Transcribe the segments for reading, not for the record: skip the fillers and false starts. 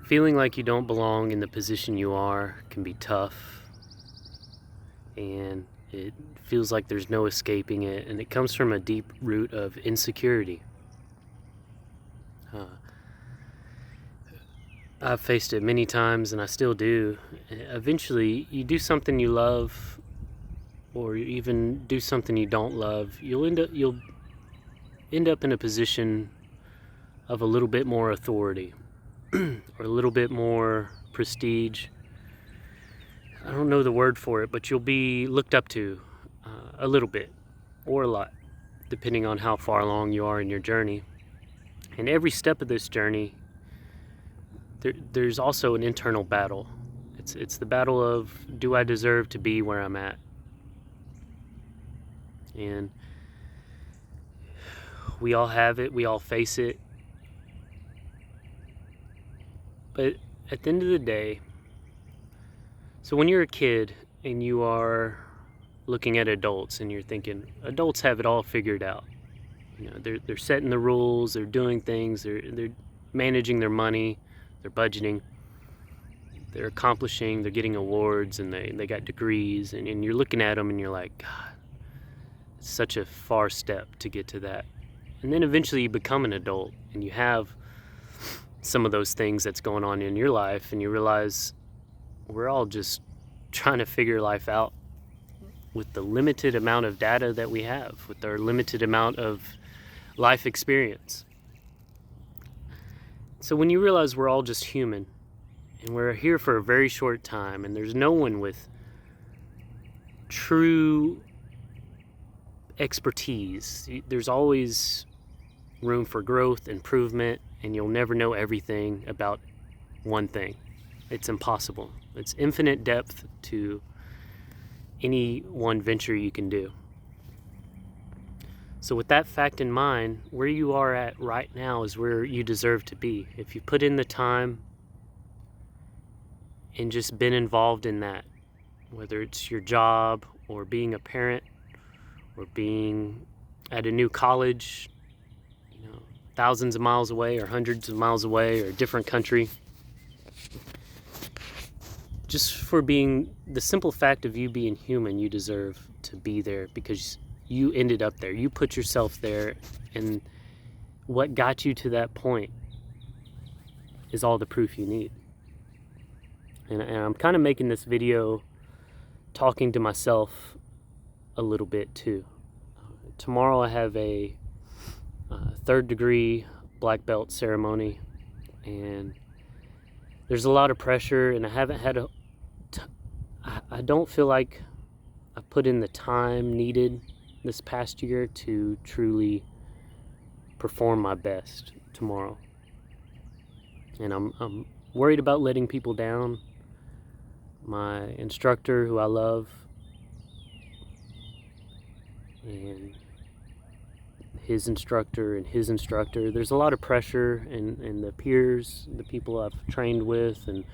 Feeling like you don't belong in the position you are can be tough, and it feels like there's no escaping it, and it comes from a deep root of insecurity. I've faced it many times, and I still do. Eventually, you do something you love, or you even do something you don't love, you'll end up in a position of a little bit more authority or a little bit more prestige. I don't know the word for it, but you'll be looked up to a little bit or a lot, depending on how far along you are in your journey. And every step of this journey, there's also an internal battle. It's the battle of, do I deserve to be where I'm at? And we all have it, we all face it. But at the end of the day, so when you're a kid and you are looking at adults and you're thinking, adults have it all figured out. You know, they're setting the rules, they're doing things, they're managing their money, they're budgeting, they're accomplishing, they're getting awards, and they got degrees, and you're looking at them and you're like, God, it's such a far step to get to that. And then eventually you become an adult and you have some of those things that's going on in your life, and you realize we're all just trying to figure life out with the limited amount of data that we have, with our limited amount of life experience. So when you realize we're all just human and we're here for a very short time, and there's no one with true expertise, there's always room for growth, improvement, and you'll never know everything about one thing. It's impossible. It's infinite depth to any one venture you can do. So with that fact in mind, where you are at right now is where you deserve to be. If you put in the time and just been involved in that, whether it's your job or being a parent or being at a new college, you know, thousands of miles away or hundreds of miles away or a different country, just for being the simple fact of you being human, you deserve to be there because you ended up there. You put yourself there, and what got you to that point is all the proof you need. And I'm kind of making this video talking to myself a little bit too. Tomorrow I have a third degree black belt ceremony, and there's a lot of pressure, and I haven't had I don't feel like I put in the time needed this past year to truly perform my best tomorrow. And I'm worried about letting people down. My instructor, who I love, and his instructor and his instructor. There's a lot of pressure, and the peers, the people I've trained with, and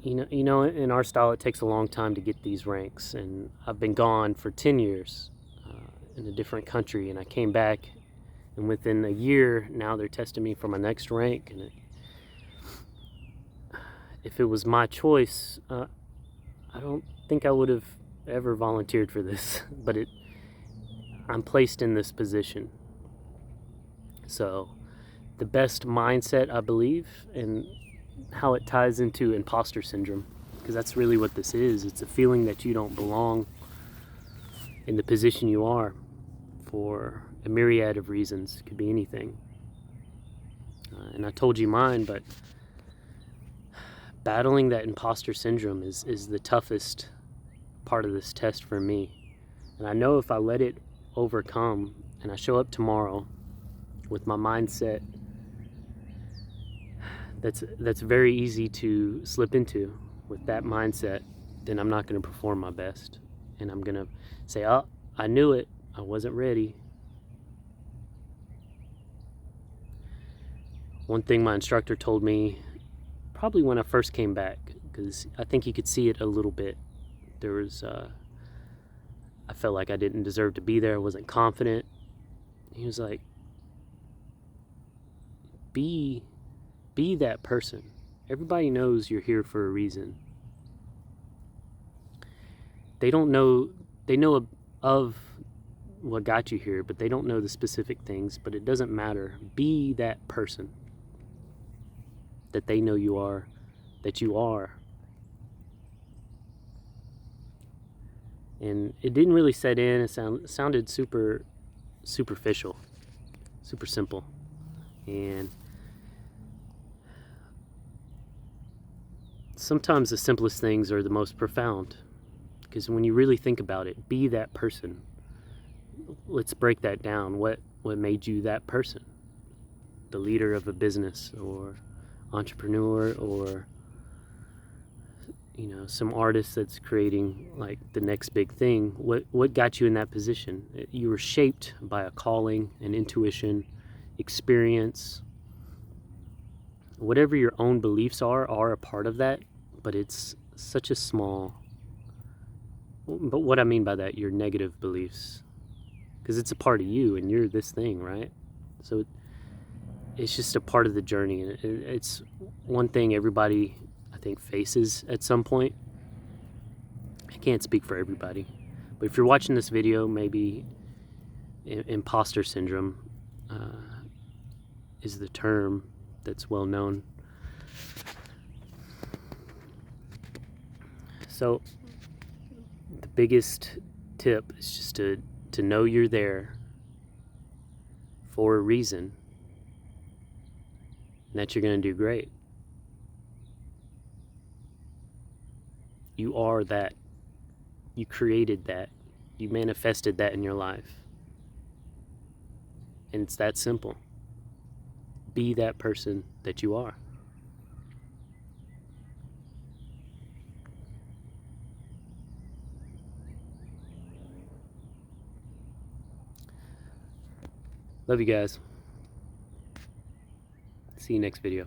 you know, in our style, it takes a long time to get these ranks, and I've been gone for 10 years in a different country, and I came back, and within a year, now they're testing me for my next rank, and if it was my choice, I don't think I would have ever volunteered for this, but I'm placed in this position. So the best mindset, I believe, and how it ties into imposter syndrome, because that's really what this is. It's a feeling that you don't belong in the position you are for a myriad of reasons. It could be anything. And I told you mine, but battling that imposter syndrome is the toughest part of this test for me. And I know if I let it overcome and I show up tomorrow with my mindset that's very easy to slip into, with that mindset, then I'm not going to perform my best. And I'm going to say, oh, I knew it, I wasn't ready. One thing my instructor told me, probably when I first came back, because I think he could see it a little bit. There was, I felt like I didn't deserve to be there, I wasn't confident. He was like, be that person. Everybody knows you're here for a reason. They know of what got you here, but they don't know the specific things, but it doesn't matter. Be that person that they know you are, that you are. And it didn't really set in. It sounded super superficial, super simple. And sometimes the simplest things are the most profound, because when you really think about it, be that person. Let's break that down. What made you that person? The leader of a business, or entrepreneur, or some artist that's creating like the next big thing. What got you in that position? You were shaped by a calling, an intuition, experience. Whatever your own beliefs are a part of that, but it's such a small. But what I mean by that, your negative beliefs, because it's a part of you and you're this thing, right? So it's just a part of the journey, and it's one thing everybody, I think, faces at some point. I can't speak for everybody, but if you're watching this video, maybe imposter syndrome is the term that's well known. So the biggest tip is just to know you're there for a reason, and that you're going to do great. You are that. You created that. You manifested that in your life. And it's that simple. Be that person that you are. Love you guys. See you next video.